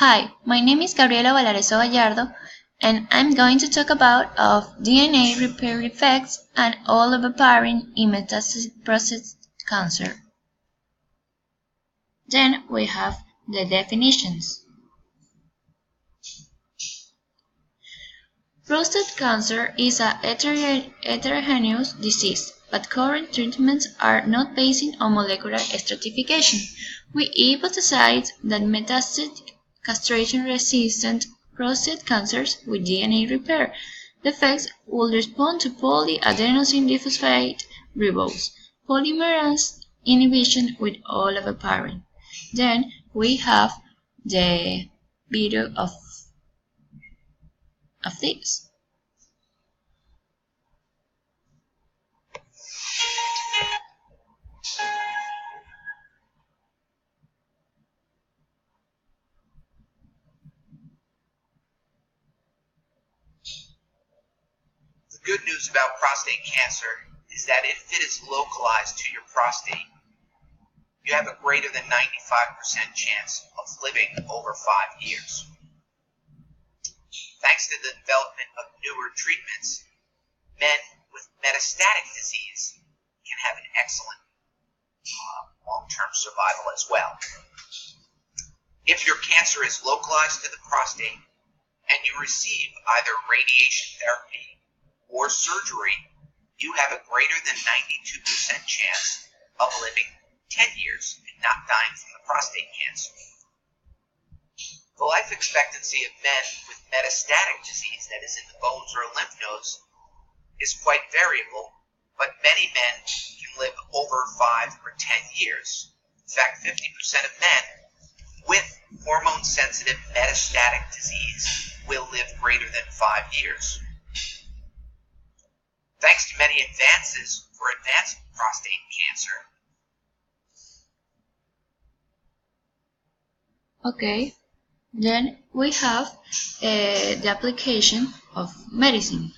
Hi, my name is Gabriela Valareso Gallardo, and I'm going to talk about DNA repair effects and oligoparin in metastatic prostate cancer. Then we have the definitions. Prostate cancer is a heterogeneous disease, but current treatments are not based on molecular stratification. We hypothesize that metastatic castration-resistant prostate cancers with DNA repair defects will respond to polyadenosine diphosphate ribose polymerase inhibition with olaparib. Then we have the video of this. The good news about prostate cancer is that if it is localized to your prostate, you have a greater than 95% chance of living over 5 years. Thanks to the development of newer treatments, men with metastatic disease can have an excellent long-term survival as well. If your cancer is localized to the prostate and you receive either radiation therapy or surgery, you have a greater than 92% chance of living 10 years and not dying from the prostate cancer. The life expectancy of men with metastatic disease that is in the bones or lymph nodes is quite variable, but many men can live over 5 or 10 years. In fact, 50% of men with hormone-sensitive metastatic disease will live greater than 5 years. Thanks to many advances for advanced prostate cancer. Okay, then we have the application of medicine.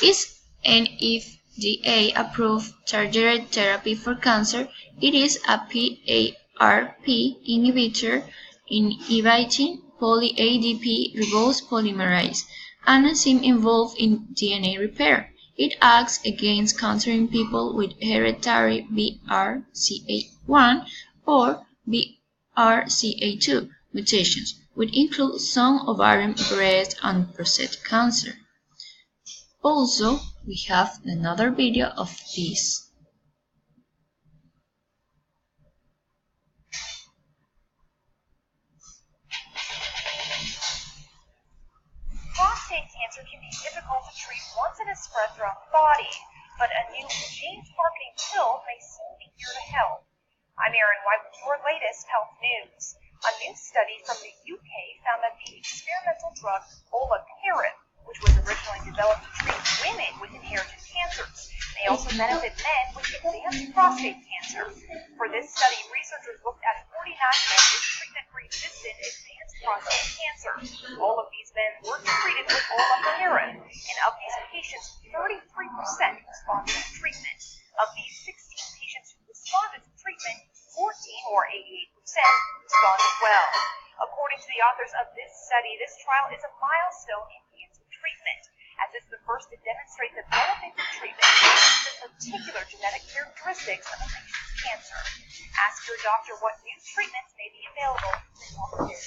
Is an FDA approved targeted therapy for cancer. It is a PARP inhibitor inhibiting poly-ADP ribose polymerase, an enzyme involved in DNA repair. It acts against cancer in people with hereditary BRCA1 or BRCA2 mutations, which include some ovarian, breast, and prostate cancer. Also, we have another video of this. Prostate cancer can be difficult to treat once it has spread throughout the body, but a new gene-targeting pill may soon be here to help. I'm Erin White with your latest health news. A new study from the UK found that the experimental drug olaparib, which was originally developed to treat women with inherited cancers, may also benefit men with advanced prostate cancer. For this study, researchers looked at 49 men with treatment-resistant advanced prostate cancer. All of these men were treated with olaparib, and of these patients, 33% responded to treatment. Of these 16 patients who responded to treatment, 14 or 88% responded well. According to the authors of this study, this trial is a milestone in cancer treatment, as it's the first to demonstrate the benefits of treatment based on the particular genetic characteristics of a patient's cancer. Ask your doctor what new treatments may be available to help you.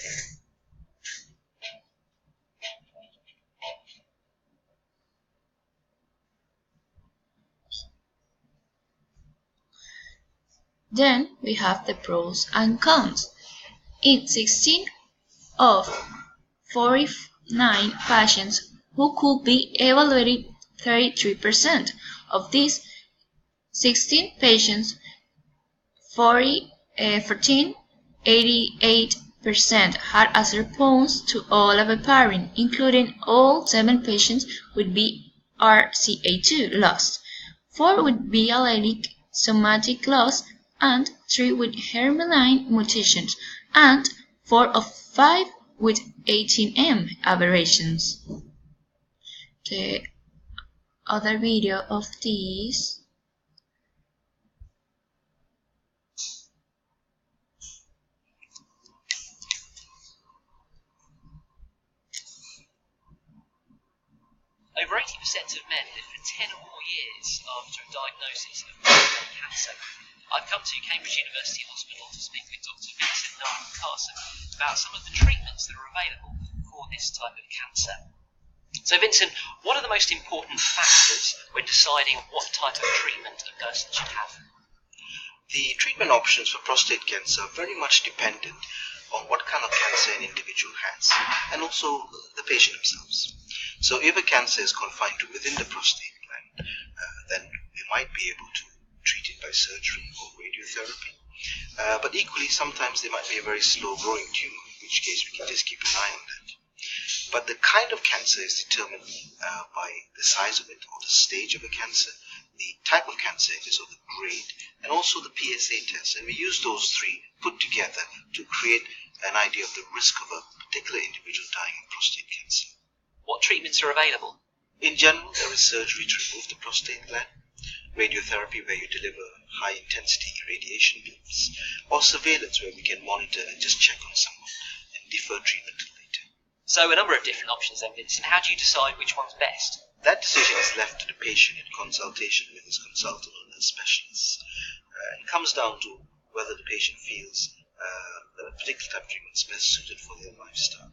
Then we have the pros and cons. In 16 of 49 patients who could be evaluated, 33% of these 16 patients, 88% had a response to olaparib, including all 7 patients with BRCA2 loss, 4 with biallelic somatic loss, and 3 with germline mutations, and 4 of 5 with 18M aberrations. The other video of this. over 80% of men live for 10 or more years after a diagnosis of prostate cancer. I've come to Cambridge University Hospital to speak with Dr. Vincent Carson about some of the treatments that are available for this type of cancer. So Vincent, what are the most important factors when deciding what type of treatment a person should have? The treatment options for prostate cancer are very much dependent on what kind of cancer an individual has and also the patient themselves. So if a cancer is confined to within the prostate gland, then we might be able to treat it by surgery or radiotherapy. But equally, sometimes there might be a very slow growing tumor, in which case we can just keep an eye on that. But the kind of cancer is determined by the size of it or the stage of the cancer, the type of cancer it is, or the grade, and also the PSA test. And we use those three put together to create an idea of the risk of a particular individual dying of prostate cancer. What treatments are available? In general, there is surgery to remove the prostate gland, radiotherapy where you deliver high-intensity irradiation beams, or surveillance where we can monitor and just check on someone and defer treatment till later. So a number of different options then, Vincent. How do you decide which one's best? That decision is left to the patient in consultation with his consultant or nurse specialist. It comes down to whether the patient feels that a particular type of treatment is best suited for their lifestyle,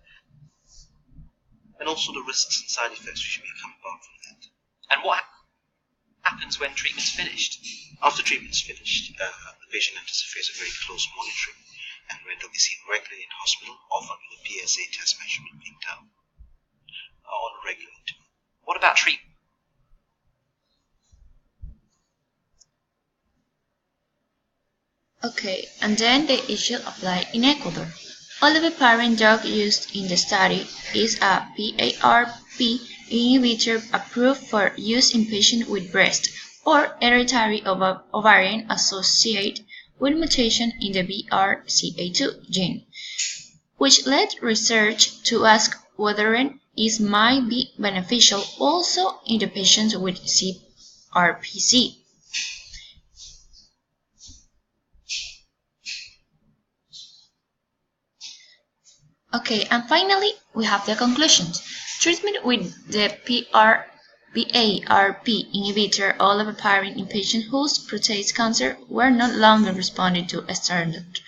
and also the risks and side effects which may come about from that. And what happens when treatment's finished? After treatment's finished, the patient enters a phase of very close monitoring, and when they'll be seen regularly in hospital, often with a PSA test measurement being done on a regular interval. What about treatment? Okay, and then the issue applied in Ecuador. Oliviparine drug used in the study is a PARP inhibitor approved for use in patients with breast or hereditary ovarian associated with mutation in the BRCA2 gene, which led research to ask whether it might be beneficial also in the patients with CRPC. Okay, and finally, we have the conclusions. Treatment with the PARP inhibitor oliviparine in patients whose prostate cancer were no longer responding to standard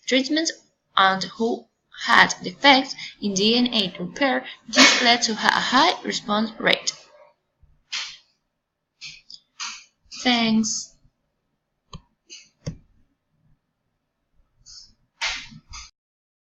treatments and who had defects in DNA repair, this led to a high response rate. Thanks.